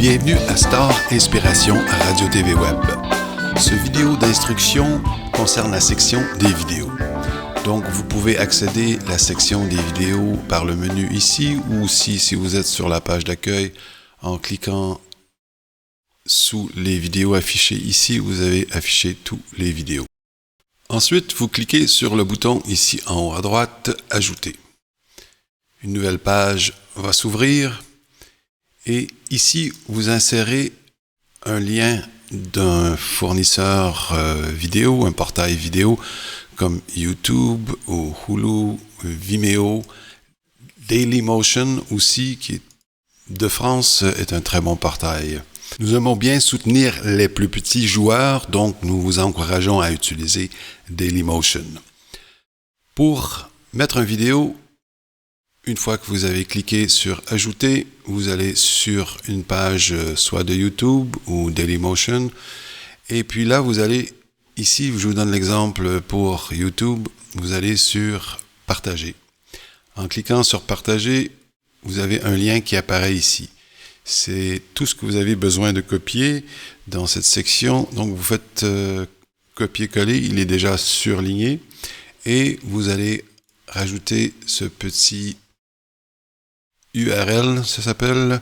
Bienvenue à Star Inspiration à Radio TV Web. Ce vidéo d'instruction concerne la section des vidéos. Donc, vous pouvez accéder à la section des vidéos par le menu ici ou aussi si vous êtes sur la page d'accueil en cliquant sous les vidéos affichées ici, vous avez affiché toutes les vidéos. Ensuite, vous cliquez sur le bouton ici en haut à droite, Ajouter. Une nouvelle page va s'ouvrir et ici, vous insérez un lien d'un fournisseur vidéo, un portail vidéo comme YouTube ou Hulu, Vimeo, Dailymotion aussi, qui est de France, est un très bon portail. Nous aimons bien soutenir les plus petits joueurs, donc nous vous encourageons à utiliser Dailymotion. Pour mettre une vidéo, une fois que vous avez cliqué sur « Ajouter », vous allez sur une page soit de YouTube ou Dailymotion. Et puis là, vous allez, ici, je vous donne l'exemple pour YouTube, vous allez sur « Partager ». En cliquant sur « Partager », vous avez un lien qui apparaît ici. C'est tout ce que vous avez besoin de copier dans cette section. Donc, vous faites copier-coller, il est déjà surligné. Et vous allez rajouter ce petit URL, ça s'appelle,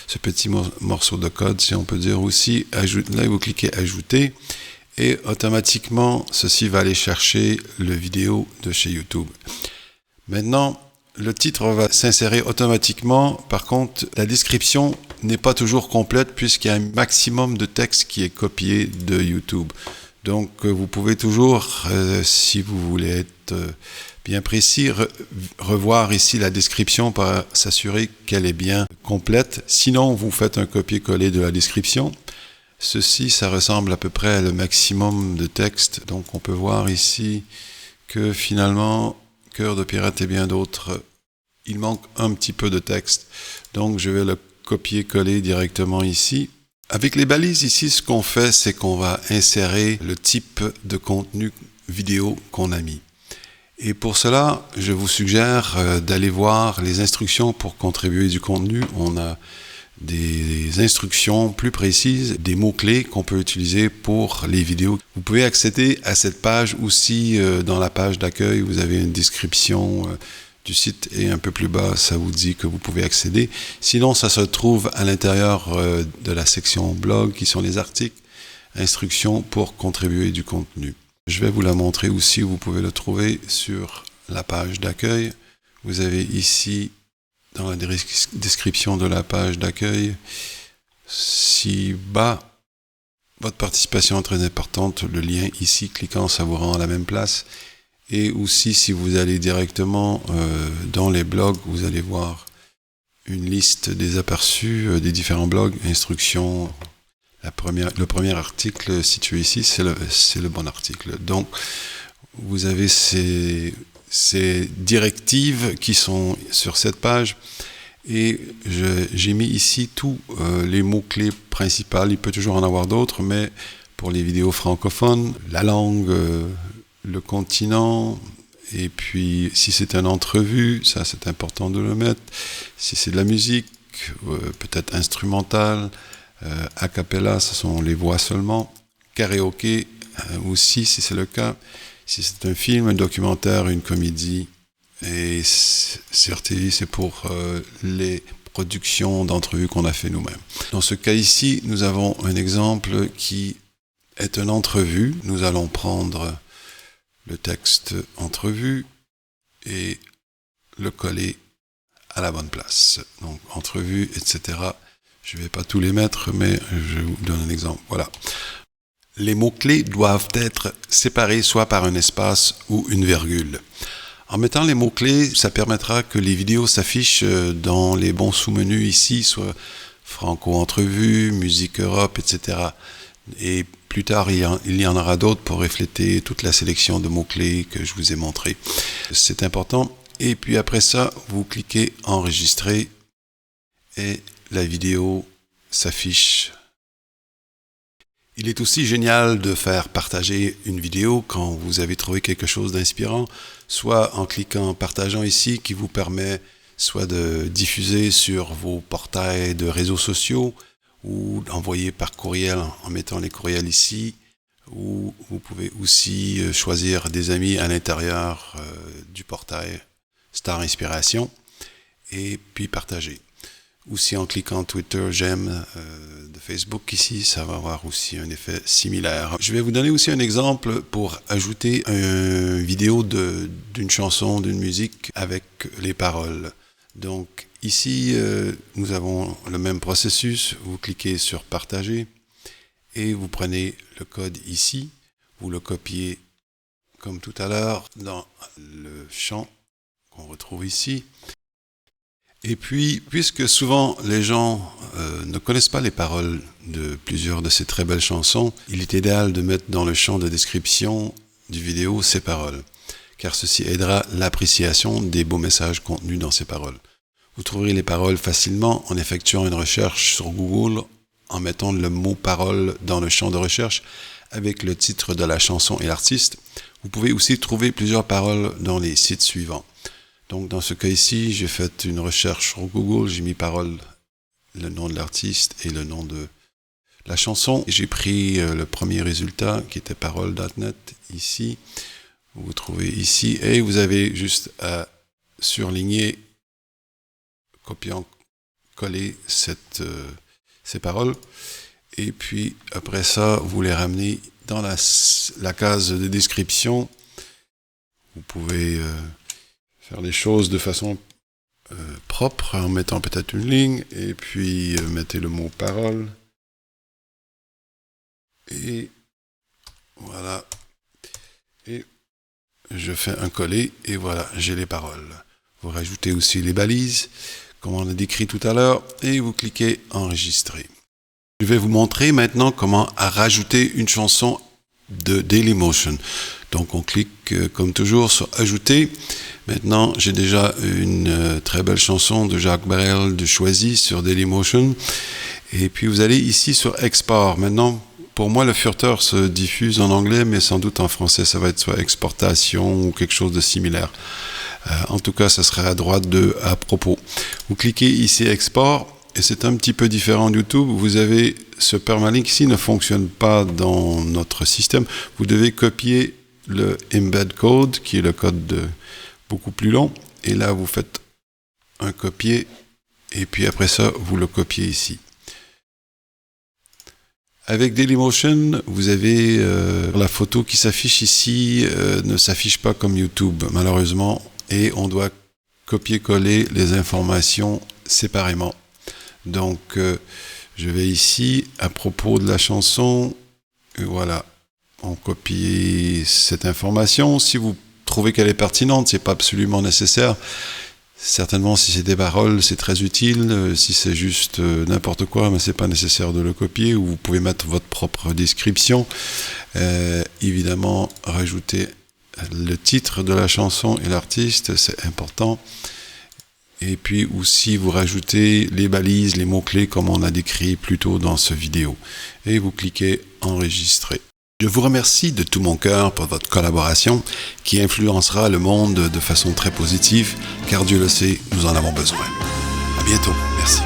ce petit morceau de code, si on peut dire aussi. Là, vous cliquez « Ajouter » et automatiquement, ceci va aller chercher le vidéo de chez YouTube. Maintenant, le titre va s'insérer automatiquement. Par contre, la description n'est pas toujours complète puisqu'il y a un maximum de texte qui est copié de YouTube. Donc, vous pouvez toujours, si vous voulez être bien précis, revoir ici la description pour s'assurer qu'elle est bien complète. Sinon, vous faites un copier-coller de la description. Ceci, ça ressemble à peu près à le maximum de texte. Donc, on peut voir ici que finalement, Cœur de pirate et bien d'autres, il manque un petit peu de texte. Donc, je vais le copier-coller directement ici. Avec les balises ici, ce qu'on fait, c'est qu'on va insérer le type de contenu vidéo qu'on a mis. Et pour cela, je vous suggère d'aller voir les instructions pour contribuer du contenu. On a des instructions plus précises, des mots-clés qu'on peut utiliser pour les vidéos. Vous pouvez accéder à cette page aussi dans la page d'accueil. Vous avez une description du site et un peu plus bas, ça vous dit que vous pouvez accéder. Sinon, ça se trouve à l'intérieur de la section blog qui sont les articles, instructions pour contribuer du contenu. Je vais vous la montrer aussi, vous pouvez le trouver sur la page d'accueil. Vous avez ici, dans la description de la page d'accueil, ci-bas, votre participation est très importante. Le lien ici, cliquant, ça vous rend à la même place. Et aussi, si vous allez directement dans les blogs, vous allez voir une liste des aperçus des différents blogs, instructions. Le premier article situé ici, c'est le bon article. Donc, vous avez ces directives qui sont sur cette page. Et j'ai mis ici tous les mots-clés principaux. Il peut toujours en avoir d'autres, mais pour les vidéos francophones, la langue, le continent, et puis si c'est une entrevue, ça c'est important de le mettre. Si c'est de la musique, peut-être instrumentale, a cappella, ce sont les voix seulement. Karaoké aussi, si c'est le cas. Si c'est un film, un documentaire, une comédie. Et CRTV, c'est pour les productions d'entrevues qu'on a fait nous-mêmes. Dans ce cas ici, nous avons un exemple qui est une entrevue. Nous allons prendre le texte entrevue et le coller à la bonne place. Donc, entrevue, etc. Je ne vais pas tous les mettre, mais je vous donne un exemple. Voilà. Les mots-clés doivent être séparés soit par un espace ou une virgule. En mettant les mots-clés, ça permettra que les vidéos s'affichent dans les bons sous-menus ici, soit Franco-entrevue, Musique Europe, etc. Et plus tard, il y en aura d'autres pour refléter toute la sélection de mots-clés que je vous ai montré. C'est important. Et puis après ça, vous cliquez « Enregistrer » et la vidéo s'affiche. Il est aussi génial de faire partager une vidéo quand vous avez trouvé quelque chose d'inspirant, soit en cliquant « Partageant » ici, qui vous permet soit de diffuser sur vos portails de réseaux sociaux, ou envoyer par courriel en mettant les courriels ici, ou vous pouvez aussi choisir des amis à l'intérieur du portail Star Inspiration et puis partager. Aussi en cliquant Twitter, j'aime de Facebook ici, ça va avoir aussi un effet similaire. Je vais vous donner aussi un exemple pour ajouter une vidéo d'une chanson, d'une musique avec les paroles. Donc ici, nous avons le même processus. Vous cliquez sur partager et vous prenez le code ici. Vous le copiez comme tout à l'heure dans le champ qu'on retrouve ici. Et puis, puisque souvent les gens ne connaissent pas les paroles de plusieurs de ces très belles chansons, il est idéal de mettre dans le champ de description du vidéo ces paroles, car ceci aidera l'appréciation des beaux messages contenus dans ces paroles. Vous trouverez les paroles facilement en effectuant une recherche sur Google, en mettant le mot parole dans le champ de recherche avec le titre de la chanson et l'artiste. Vous pouvez aussi trouver plusieurs paroles dans les sites suivants. Donc dans ce cas ici, j'ai fait une recherche sur Google, j'ai mis parole, le nom de l'artiste et le nom de la chanson. J'ai pris le premier résultat qui était parole.net ici. Vous trouvez ici et vous avez juste à surligner, copier-coller ces paroles. Et puis après ça, vous les ramenez dans la case de description. Vous pouvez faire les choses de façon propre en mettant peut-être une ligne et puis mettez le mot parole et voilà et je fais un coller et voilà, j'ai les paroles. Vous rajoutez aussi les balises comme on a décrit tout à l'heure et vous cliquez enregistrer. Je vais vous montrer maintenant comment rajouter une chanson de Dailymotion. Donc on clique comme toujours sur ajouter. Maintenant j'ai déjà une très belle chanson de Jacques Brel de Choisi sur Dailymotion. Et puis vous allez ici sur export. Maintenant pour moi le furteur se diffuse en anglais mais sans doute en français ça va être soit exportation ou quelque chose de similaire. En tout cas ça sera à droite de à propos. Vous cliquez ici export. Et c'est un petit peu différent de YouTube. Vous avez ce permalink ici ne fonctionne pas dans notre système. Vous devez copier le embed code, qui est le code beaucoup plus long. Et là, vous faites un copier. Et puis après ça, vous le copiez ici. Avec Dailymotion, vous avez la photo qui s'affiche ici, ne s'affiche pas comme YouTube, malheureusement. Et on doit copier-coller les informations séparément. Donc, je vais ici, à propos de la chanson, et voilà, on copie cette information. Si vous trouvez qu'elle est pertinente, c'est pas absolument nécessaire. Certainement, si c'est des paroles, c'est très utile. Si c'est juste n'importe quoi, mais c'est pas nécessaire de le copier. Ou vous pouvez mettre votre propre description. Évidemment, rajouter le titre de la chanson et l'artiste, c'est important. Et puis aussi, vous rajoutez les balises, les mots-clés comme on a décrit plus tôt dans ce vidéo. Et vous cliquez enregistrer. Je vous remercie de tout mon cœur pour votre collaboration qui influencera le monde de façon très positive, car Dieu le sait, nous en avons besoin. À bientôt. Merci.